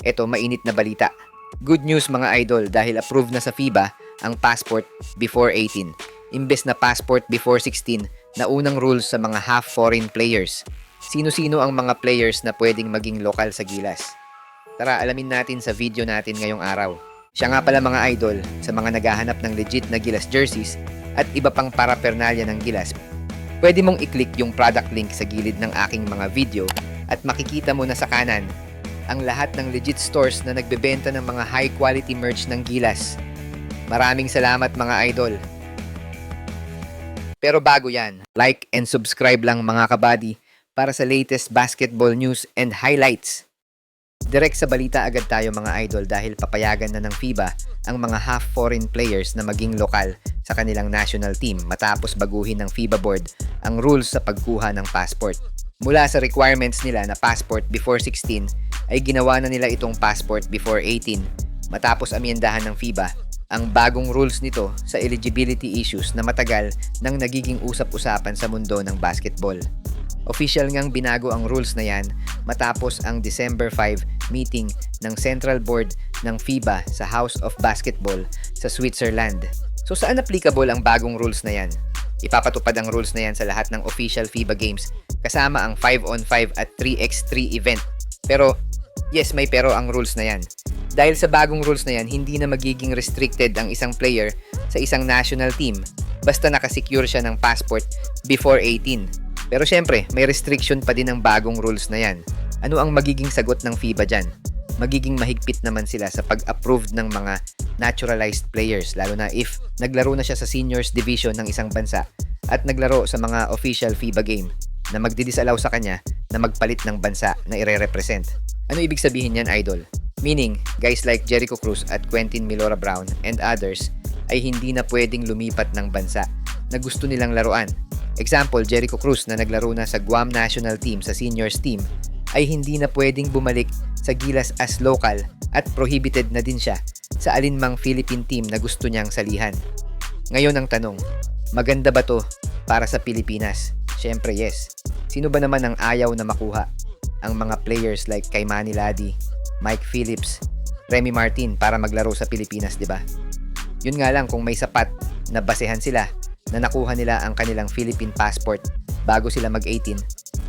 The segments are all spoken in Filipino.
Eto, mainit na balita. Good news mga idol dahil approved na sa FIBA ang passport before 18. Imbes na passport before 16 na unang rules sa mga half-foreign players. Sino-sino ang mga players na pwedeng maging lokal sa Gilas? Tara, alamin natin sa video natin ngayong araw. Siya nga pala mga idol sa mga naghahanap ng legit na Gilas jerseys at iba pang paraphernalia ng Gilas. Pwede mong i-click yung product link sa gilid ng aking mga video at makikita mo na sa kanan ang lahat ng legit stores na nagbebenta ng mga high quality merch ng Gilas. Maraming salamat mga idol. Pero bago yan, like and subscribe lang mga kabady para sa latest basketball news and highlights. Direct sa balita agad tayo mga idol dahil papayagan na ng FIBA ang mga half-foreign players na maging lokal sa kanilang national team matapos baguhin ng FIBA board ang rules sa pagkuha ng passport. Mula sa requirements nila na passport before 16 ay ginawa na nila itong passport before 18 matapos amyendahan ng FIBA ang bagong rules nito sa eligibility issues na matagal nang nagiging usap-usapan sa mundo ng basketball. Official ngang binago ang rules na yan matapos ang December 5 meeting ng Central Board ng FIBA sa House of Basketball sa Switzerland. So saan applicable ang bagong rules na yan? Ipapatupad ang rules na yan sa lahat ng official FIBA games kasama ang 5-on-5 at 3x3 event. Pero, yes may pero ang rules na yan. Dahil sa bagong rules na yan, hindi na magiging restricted ang isang player sa isang national team basta nakasecure siya ng passport before 18. Pero syempre, may restriction pa din ang bagong rules na yan. Ano ang magiging sagot ng FIBA dyan? Magiging mahigpit naman sila sa pag-approved ng mga naturalized players, lalo na if naglaro na siya sa seniors division ng isang bansa at naglaro sa mga official FIBA game na magdidisallow sa kanya na magpalit ng bansa na ire-represent. Ano ibig sabihin yan, idol? Meaning, guys like Jericho Cruz at Quentin Milora Brown and others ay hindi na pwedeng lumipat ng bansa na gusto nilang laruan. Example, Jericho Cruz na naglaro na sa Guam national team sa seniors team ay hindi na pwedeng bumalik sa Gilas as local at prohibited na din siya sa alinmang Philippine team na gusto niyang salihan. Ngayon ang tanong, maganda ba to para sa Pilipinas? Syempre yes. Sino ba naman ang ayaw na makuha? Ang mga players like Kaimani Ladi, Mike Phillips, Remy Martin para maglaro sa Pilipinas, di ba? Yun nga lang kung may sapat na basehan sila na nakuha nila ang kanilang Philippine passport bago sila mag-18,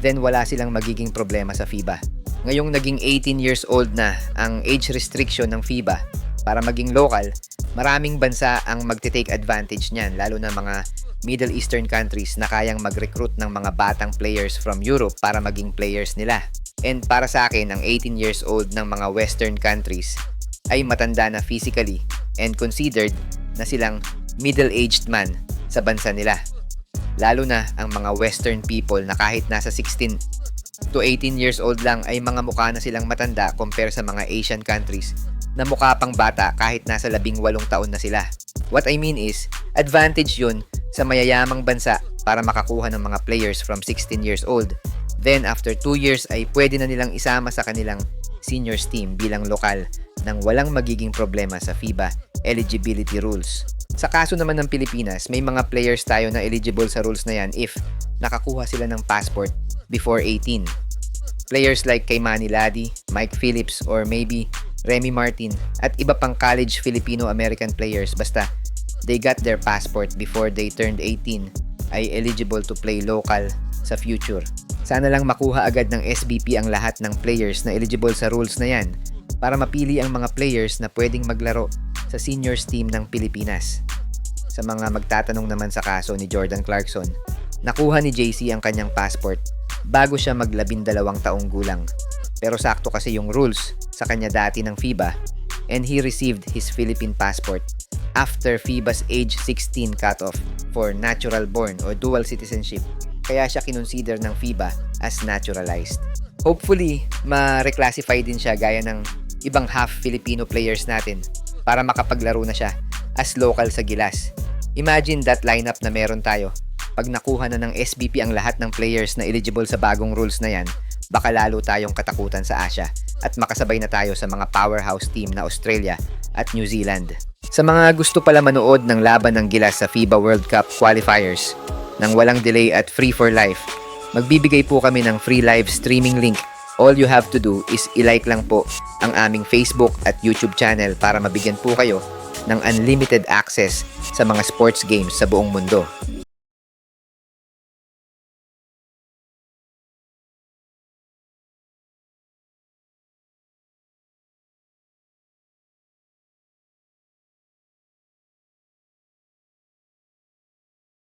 then wala silang magiging problema sa FIBA. Ngayong naging 18 years old na ang age restriction ng FIBA para maging local, maraming bansa ang magte-take advantage niyan, lalo na mga Middle Eastern countries na kayang mag-recruit ng mga batang players from Europe para maging players nila. And para sa akin, ang 18 years old ng mga Western countries ay matanda na physically and considered na silang middle-aged man sa bansa nila. Lalo na ang mga Western people na kahit nasa 16 to 18 years old lang ay mga mukha na silang matanda compare sa mga Asian countries na mukha pang bata kahit nasa 18 taon na sila. What I mean is, advantage yun sa mayayamang bansa para makakuha ng mga players from 16 years old. Then after 2 years ay pwede na nilang isama sa kanilang seniors team bilang lokal nang walang magiging problema sa FIBA eligibility rules. Sa kaso naman ng Pilipinas, may mga players tayo na eligible sa rules na yan if nakakuha sila ng passport before 18. Players like Kaimani Ladi, Mike Phillips, or maybe Remy Martin at iba pang college Filipino-American players basta they got their passport before they turned 18 ay eligible to play local sa future. Sana lang makuha agad ng SBP ang lahat ng players na eligible sa rules na yan para mapili ang mga players na pwedeng maglaro sa seniors team ng Pilipinas. Sa mga magtatanong naman sa kaso ni Jordan Clarkson, nakuha ni JC ang kanyang passport bago siya mag-12 taong gulang. Pero sakto kasi yung rules sa kanya dati ng FIBA and he received his Philippine passport after FIBA's age 16 cutoff for natural born o dual citizenship. Kaya siya kinonsider ng FIBA as naturalized. Hopefully, ma-reclassify din siya gaya ng ibang half Filipino players natin para makapaglaro na siya as local sa Gilas. Imagine that lineup na meron tayo. Pag nakuha na ng SBP ang lahat ng players na eligible sa bagong rules na yan, baka lalo tayong katakutan sa Asia at makasabay na tayo sa mga powerhouse team na Australia at New Zealand. Sa mga gusto pala manood ng laban ng Gilas sa FIBA World Cup qualifiers, nang walang delay at free for life, magbibigay po kami ng free live streaming link All you have to do is i-like lang po ang aming Facebook at YouTube channel para mabigyan po kayo ng unlimited access sa mga sports games sa buong mundo.